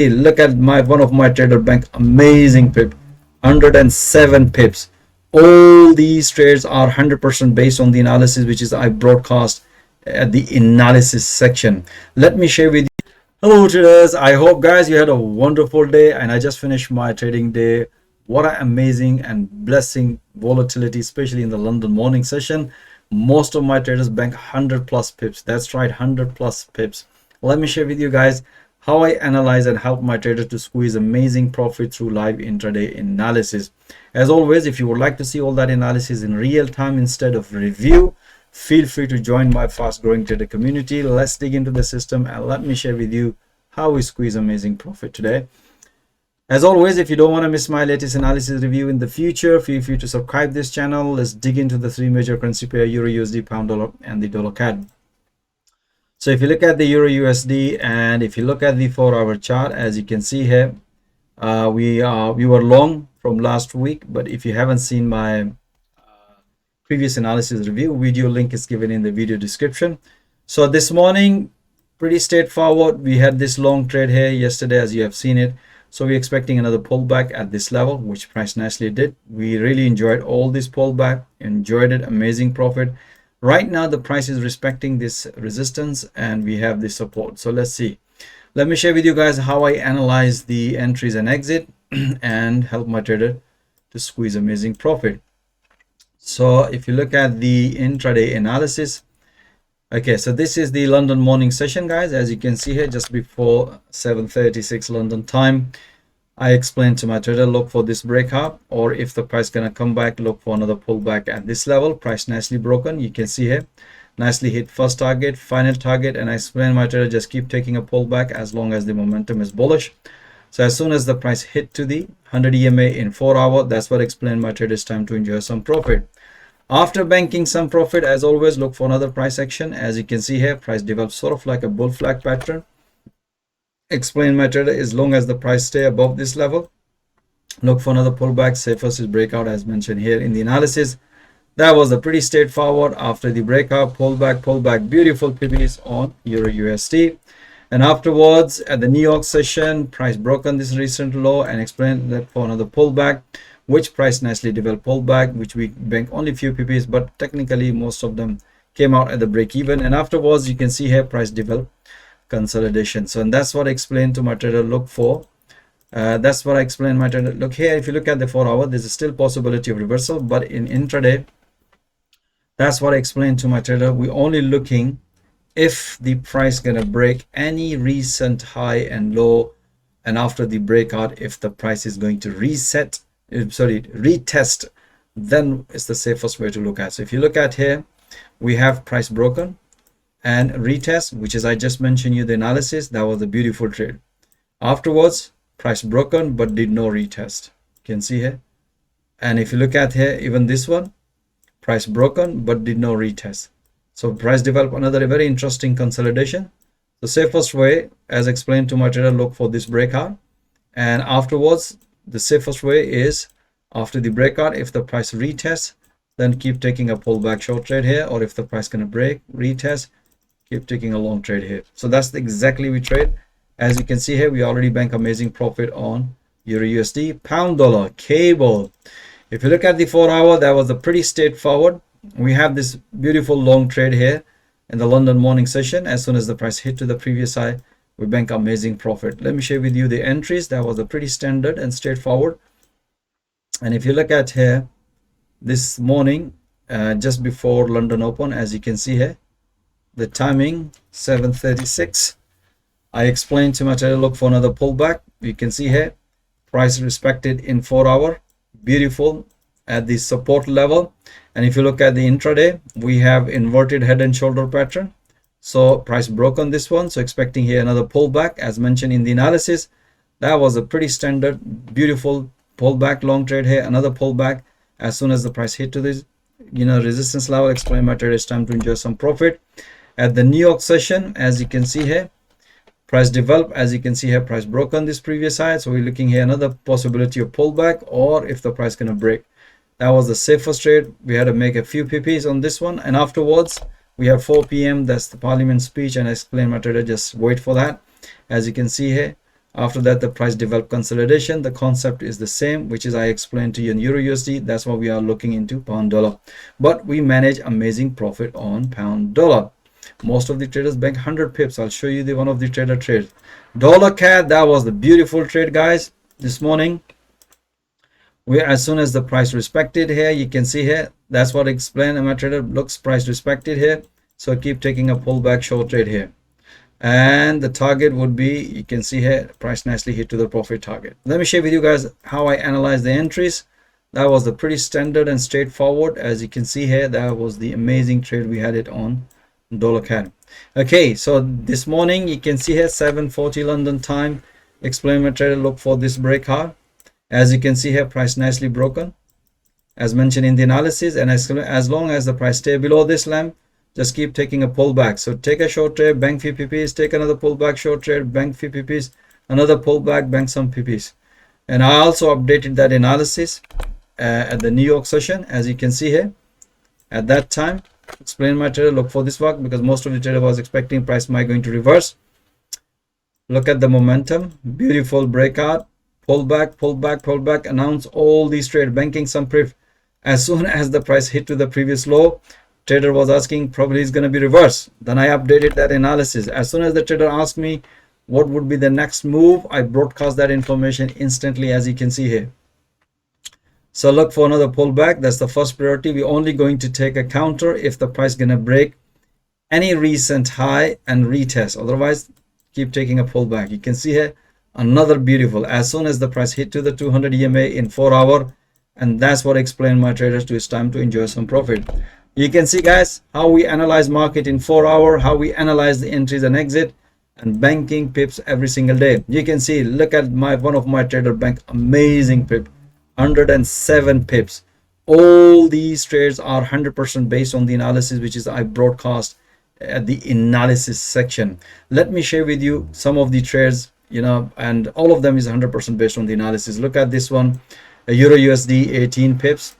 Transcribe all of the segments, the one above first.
Look at one of my trader bank, amazing pip, 107 pips. All these trades are 100% based on the analysis which is I broadcast at the analysis section. Let me share with you. Hello traders, I hope guys you had a wonderful day, and I just finished my trading day. What an amazing and blessing volatility, especially in the London morning session. Most of my traders bank 100 plus pips. That's right, 100 plus pips. Let me share with you guys how I analyze and help my traders to squeeze amazing profit through live intraday analysis. As always, if you would like to see all that analysis in real time instead of review, feel free to join my fast growing trader community. Let's dig into the system and let me share with you how we squeeze amazing profit today. As always, if you don't want to miss my latest analysis review in the future, feel free to subscribe this channel. Let's dig into the three major currency pair, EURUSD, pound dollar, and the dollar CAD. So if you look at the EURUSD and if you look at the 4-hour chart, as you can see here, we were long from last week. But if you haven't seen my previous analysis review, video link is given in the video description. So this morning, pretty straightforward. We had this long trade here yesterday, as you have seen it. So we're expecting another pullback at this level, which price nicely did. We really enjoyed all this pullback, enjoyed it, amazing profit. Right now the price is respecting this resistance and we have this support. So let's see. Let me share with you guys how I analyze the entries and exit and help my trader to squeeze amazing profit. So if you look at the intraday analysis, okay, so this is the London morning session, guys. As you can see here, just before 7:36 London time, I explained to my trader, look for this breakout, or if the price gonna come back, look for another pullback at this level. Price nicely broken, you can see here, nicely hit first target, final target, and I explained my trader, just keep taking a pullback as long as the momentum is bullish. So as soon as the price hit to the 100 EMA in 4 hour, that's what I explained my trader, it's time to enjoy some profit. After banking some profit, as always, look for another price action. As you can see here, price develops sort of like a bull flag pattern. Explain my trader, as long as the price stay above this level, look for another pullback. Safest is breakout, as mentioned here in the analysis. That was a pretty straightforward. After the breakout, pullback, beautiful PBs on EURUSD. And afterwards, at the New York session, price broken this recent low and explained that for another pullback, which price nicely developed pullback, which we bank only few PBs, but technically most of them came out at the break even. And afterwards, you can see here price developed consolidation. So and that's what I explained to my trader, look for. That's what I explained my trader. Look here, if you look at the 4 hour, there's still possibility of reversal, but in intraday, that's what I explained to my trader. We're only looking if the price gonna break any recent high and low, and after the breakout, if the price is going to retest, then it's the safest way to look at. So if you look at here, we have price broken and retest, which is I just mentioned you the analysis. That was a beautiful trade. Afterwards, price broken but did no retest, you can see here. And if you look at here, even this one, price broken but did no retest. So price developed another very interesting consolidation. The safest way, as explained to my trader, look for this breakout, and afterwards the safest way is after the breakout, if the price retests, then keep taking a pullback short trade here, or if the price gonna break, retest, keep taking a long trade here. So that's exactly we trade. As you can see here, we already bank amazing profit on EURUSD, pound dollar, cable. If you look at the 4 hour, that was a pretty straightforward. We have this beautiful long trade here in the London morning session. As soon as the price hit to the previous high, we bank amazing profit. Let me share with you the entries. That was a pretty standard and straightforward. And if you look at here, this morning, just before London open, as you can see here, the timing 7:36, I explained to my trader, look for another pullback. You can see here, price respected in 4 hour, beautiful at the support level. And if you look at the intraday, we have inverted head and shoulder pattern. So price broke on this one, so expecting here another pullback, as mentioned in the analysis. That was a pretty standard, beautiful pullback, long trade here, another pullback. As soon as the price hit to this resistance level, explain my trade, it's time to enjoy some profit. At the New York session, as you can see here, price developed, as you can see here, price broke on this previous high. So we're looking here another possibility of pullback, or if the price gonna break. That was the safest trade. We had to make a few PPs on this one, and afterwards we have 4 p.m. that's the parliament speech, and I explained my trader, just wait for that. As you can see here, After that, the price developed consolidation. The concept is the same, which is I explained to you in EURUSD. That's what we are looking into pound dollar, but we manage amazing profit on pound dollar. Most of the traders bank 100 pips. I'll show you the one of the trader trades. Dollar CAD, that was the beautiful trade, guys, this morning. As soon as the price respected here, you can see here, that's what I explained. My trader looks price respected here, so keep taking a pullback short trade here, and the target would be, you can see here, price nicely hit to the profit target. Let me share with you guys how I analyze the entries. That was the pretty standard and straightforward. As you can see here, that was the amazing trade we had it on dollar CAD. Okay, so this morning you can see here 7:40 London time, explain my trader look for this breakout. As you can see here, price nicely broken as mentioned in the analysis, and as long as the price stay below this lamp, just keep taking a pullback. So take a short trade, bank few PPs, take another pullback short trade, bank few PPs, another pullback, bank some PPs. And I also updated that analysis at the New York session. As you can see here, at that time, explain my trader look for this work, because most of the trader was expecting price might going to reverse. Look at the momentum, beautiful breakout, pullback, pullback, pullback, announce all these trade, banking some pref. As soon as the price hit to the previous low, trader was asking probably is going to be reverse. Then I updated that analysis. As soon as the trader asked me what would be the next move, I broadcast that information instantly, as you can see here. So look for another pullback. That's the first priority. We're only going to take a counter if the price gonna break any recent high and retest. Otherwise, keep taking a pullback. You can see here another beautiful, as soon as the price hit to the 200 EMA in 4 hour, and that's what I explained my traders to, it's time to enjoy some profit. You can see, guys, how we analyze market in 4 hour, how we analyze the entries and exit, and banking pips every single day. You can see, look at one of my trader bank amazing pip, 107 pips. All these trades are 100% based on the analysis, which is I broadcast at the analysis section. Let me share with you some of the trades, and all of them is 100% based on the analysis. Look at this one, EURUSD 18 pips.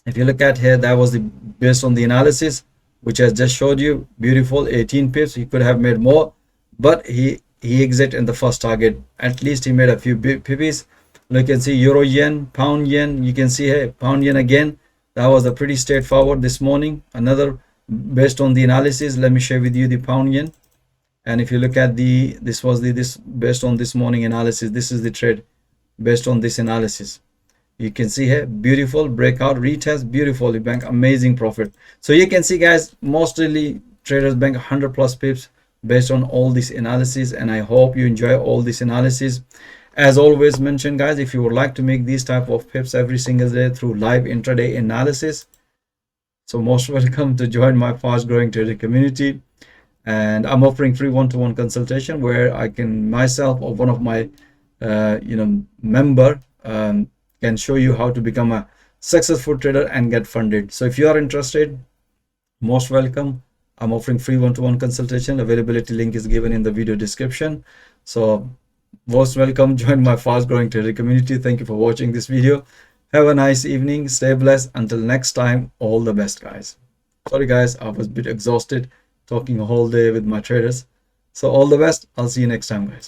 If you look at here, that was based on the analysis, which I just showed you. Beautiful, 18 pips. He could have made more, but he exit in the first target. At least he made a few pippies. You can see euro yen, pound yen. You can see here pound yen again. That was a pretty straightforward this morning. Another based on the analysis. Let me share with you the pound yen. And if you look at this was this based on this morning analysis. This is the trade based on this analysis. You can see here beautiful breakout retest, beautifully bank amazing profit. So you can see, guys, mostly traders bank 100 plus pips based on all this analysis, and I hope you enjoy all this analysis. As always mentioned, guys, if you would like to make these type of pips every single day through live intraday analysis, so most welcome to join my fast growing trading community. And I'm offering free one-to-one consultation where I can myself or one of my member can show you how to become a successful trader and get funded. So if you are interested, most welcome. I'm offering free one-to-one consultation. Availability link is given in the video description. So most welcome, join my fast growing trader community. Thank you for watching this video. Have a nice evening, stay blessed. Until next time, all the best, guys. Sorry guys, I was a bit exhausted talking a whole day with my traders. So all the best. I'll see you next time, guys.